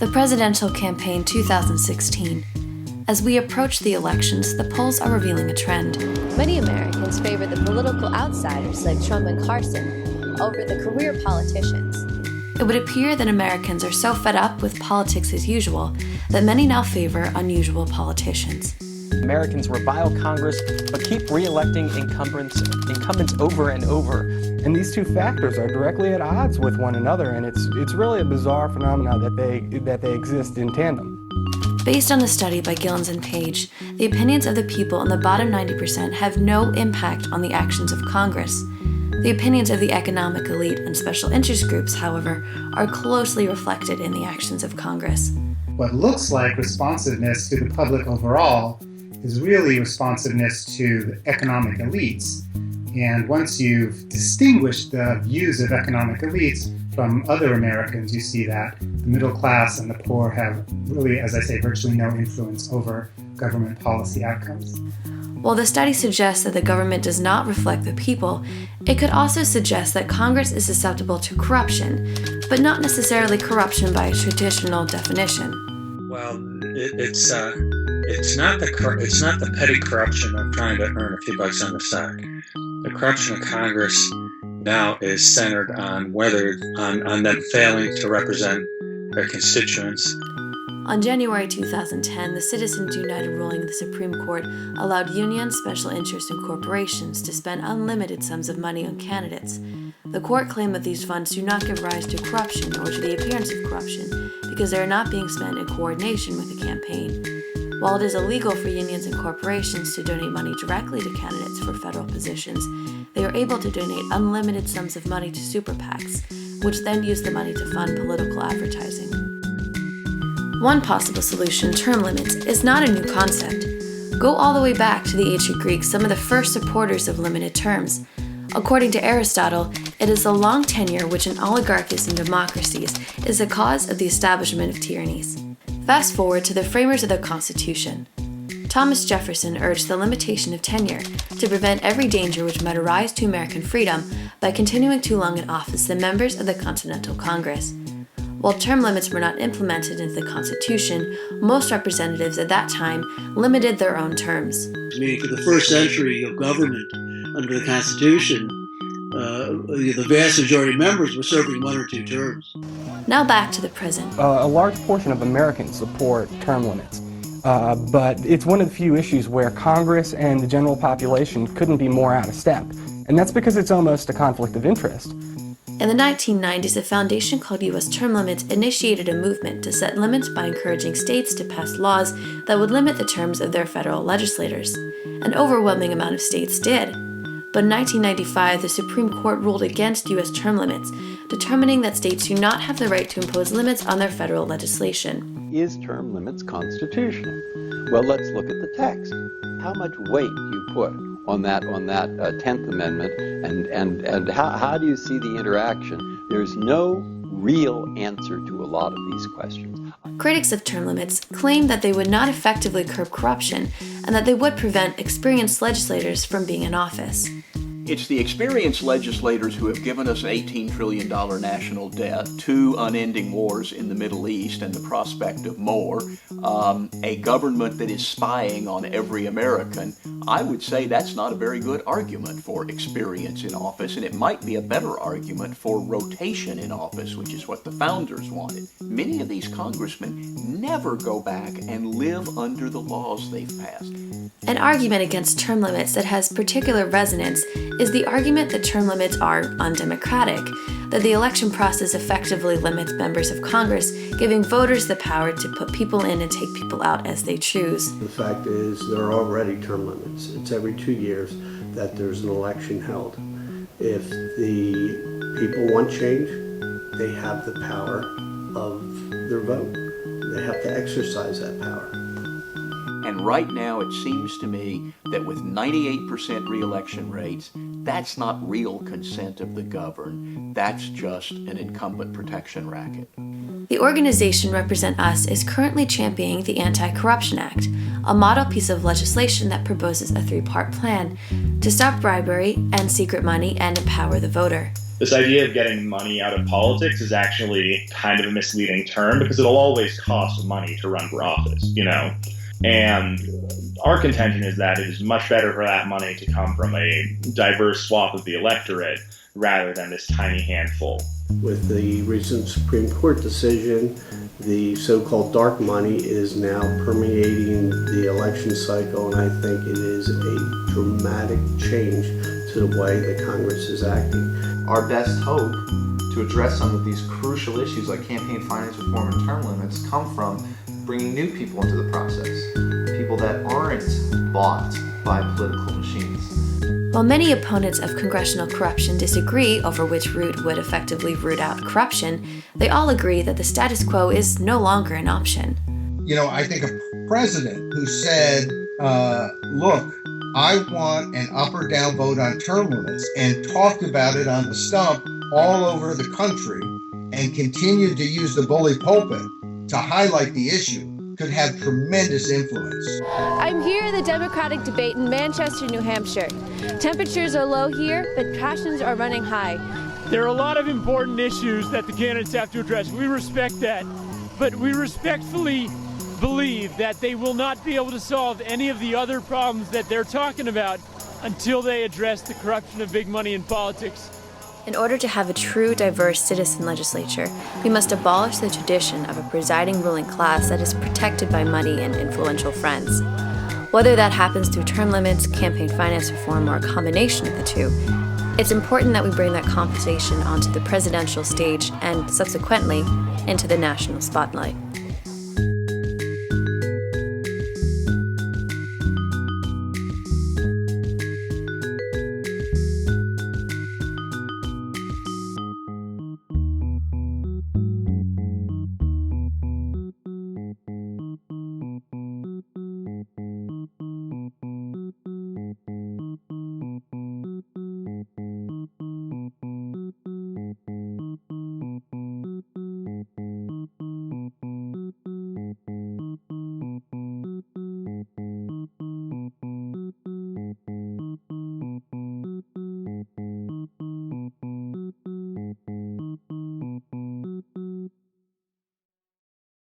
The presidential campaign 2016. As we approach the elections, the polls are revealing a trend. Many Americans favor the political outsiders like Trump and Carson over the career politicians. It would appear that Americans are so fed up with politics as usual that many now favor unusual politicians. Americans revile Congress but keep re-electing incumbents over and over. And these two factors are directly at odds with one another, and it's really a bizarre phenomenon that they exist in tandem. Based on the study by Gillens and Page, the opinions of the people in the bottom 90% have no impact on the actions of Congress. The opinions of the economic elite and special interest groups, however, are closely reflected in the actions of Congress. What looks like responsiveness to the public overall is really responsiveness to the economic elites. And once you've distinguished the views of economic elites from other Americans, you see that the middle class and the poor have really, as I say, virtually no influence over government policy outcomes. While the study suggests that the government does not reflect the people, it could also suggest that Congress is susceptible to corruption, but not necessarily corruption by a traditional definition. Well, it's not the petty corruption of trying to earn a few bucks on the side. The corruption of Congress now is centered on them failing to represent their constituents. On January 2010, the Citizens United ruling of the Supreme Court allowed unions, special interests, and corporations to spend unlimited sums of money on candidates. The court claimed that these funds do not give rise to corruption or to the appearance of corruption because they are not being spent in coordination with the campaign. While it is illegal for unions and corporations to donate money directly to candidates for federal positions, they are able to donate unlimited sums of money to super PACs, which then use the money to fund political advertising. One possible solution, term limits, is not a new concept. Go all the way back to the ancient Greeks, some of the first supporters of limited terms. According to Aristotle, it is the long tenure which in oligarchies and democracies is the cause of the establishment of tyrannies. Fast forward to the framers of the Constitution. Thomas Jefferson urged the limitation of tenure to prevent every danger which might arise to American freedom by continuing too long in office the members of the Continental Congress. While term limits were not implemented into the Constitution, most representatives at that time limited their own terms. Meaning for the first century of government under the Constitution, the vast majority of members were serving 1 or 2 terms. Now back to the present. A large portion of Americans support term limits, but it's one of the few issues where Congress and the general population couldn't be more out of step, and that's because it's almost a conflict of interest. In the 1990s, a foundation called U.S. Term Limits initiated a movement to set limits by encouraging states to pass laws that would limit the terms of their federal legislators. An overwhelming amount of states did. But in 1995, the Supreme Court ruled against U.S. term limits, determining that states do not have the right to impose limits on their federal legislation. Is term limits constitutional? Well, let's look at the text. How much weight you put on that 10th Amendment, and how do you see the interaction? There's no real answer to a lot of these questions. Critics of term limits claim that they would not effectively curb corruption and that they would prevent experienced legislators from being in office. It's the experienced legislators who have given us an $18 trillion national debt, 2 unending wars in the Middle East and the prospect of more, a government that is spying on every American. I would say that's not a very good argument for experience in office, and it might be a better argument for rotation in office, which is what the founders wanted. Many of these congressmen never go back and live under the laws they've passed. An argument against term limits that has particular resonance is the argument that term limits are undemocratic, that the election process effectively limits members of Congress, giving voters the power to put people in and take people out as they choose. The fact is there are already term limits. It's every 2 years that there's an election held. If the people want change, they have the power of their vote. They have to exercise that power. And right now it seems to me that with 98% re-election rates, that's not real consent of the governed. That's just an incumbent protection racket. The organization Represent Us is currently championing the Anti-Corruption Act, a model piece of legislation that proposes a 3-part plan to stop bribery and secret money and empower the voter. This idea of getting money out of politics is actually kind of a misleading term because it'll always cost money to run for office, you know? And our contention is that it is much better for that money to come from a diverse swath of the electorate rather than this tiny handful. With the recent Supreme Court decision, the so-called dark money is now permeating the election cycle, and I think it is a dramatic change to the way that Congress is acting. Our best hope to address some of these crucial issues like campaign finance reform and term limits come from bringing new people into the process, people that aren't bought by political machines. While many opponents of congressional corruption disagree over which route would effectively root out corruption, they all agree that the status quo is no longer an option. You know, I think a president who said, look, I want an up or down vote on term limits, and talked about it on the stump all over the country and continued to use the bully pulpit to highlight the issue, could have tremendous influence. I'm here at the Democratic debate in Manchester, New Hampshire. Temperatures are low here, but passions are running high. There are a lot of important issues that the candidates have to address. We respect that, but we respectfully believe that they will not be able to solve any of the other problems that they're talking about until they address the corruption of big money in politics. In order to have a true, diverse citizen legislature, we must abolish the tradition of a presiding ruling class that is protected by money and influential friends. Whether that happens through term limits, campaign finance reform, or a combination of the two, it's important that we bring that conversation onto the presidential stage and, subsequently, into the national spotlight.